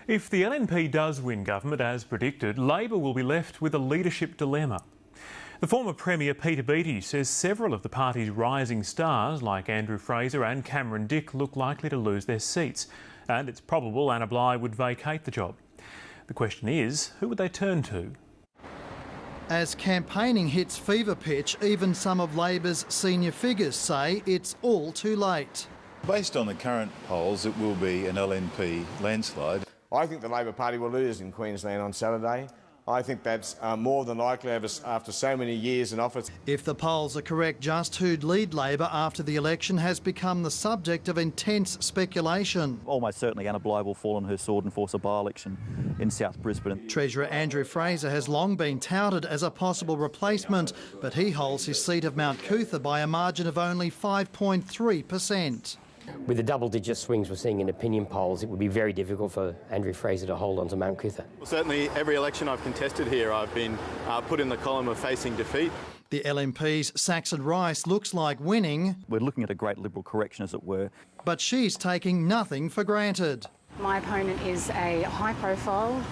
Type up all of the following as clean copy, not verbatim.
If the LNP does win government as predicted, Labor will be left with a leadership dilemma. The former Premier Peter Beattie says several of the party's rising stars, like Andrew Fraser and Cameron Dick, look likely to lose their seats, and it's probable Anna Bligh would vacate the job. The question is, who would they turn to? As campaigning hits fever pitch, even some of Labor's senior figures say it's all too late. Based on the current polls, it will be an LNP landslide. I think the Labor Party will lose in Queensland on Saturday. I think that's more than likely after so many years in office. If the polls are correct, just who'd lead Labor after the election has become the subject of intense speculation. Almost certainly Anna Bligh will fall on her sword and force a by-election in South Brisbane. Treasurer Andrew Fraser has long been touted as a possible replacement, but he holds his seat of Mount Cootha by a margin of only 5.3%. With the double-digit swings we're seeing in opinion polls, it would be very difficult for Andrew Fraser to hold on to Mount Cootha. Well, certainly every election I've contested here, I've been put in the column of facing defeat. The LNP's Saxon Rice looks like winning. We're looking at a great Liberal correction, as it were. But she's taking nothing for granted. My opponent is a high-profile,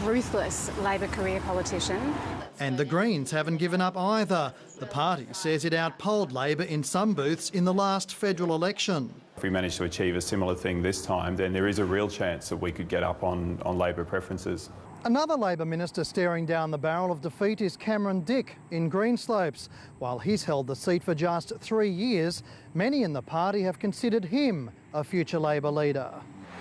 ruthless Labor career politician. And the Greens haven't given up either. The party says it outpolled Labor in some booths in the last federal election. If we manage to achieve a similar thing this time, then there is a real chance that we could get up on Labor preferences. Another Labor minister staring down the barrel of defeat is Cameron Dick in Greenslopes. While he's held the seat for just 3 years, many in the party have considered him a future Labor leader.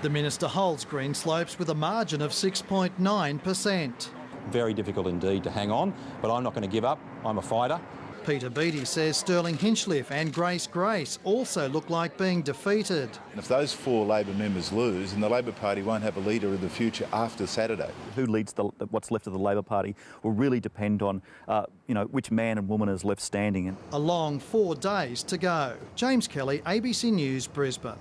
The minister holds Greenslopes with a margin of 6.9%. Very difficult indeed to hang on, but I'm not going to give up. I'm a fighter. Peter Beattie says Sterling Hinchliffe and Grace also look like being defeated. And if those 4 Labor members lose, then the Labor Party won't have a leader of the future after Saturday. Who leads what's left of the Labor Party will really depend on, which man and woman is left standing. A long 4 days to go. James Kelly, ABC News, Brisbane.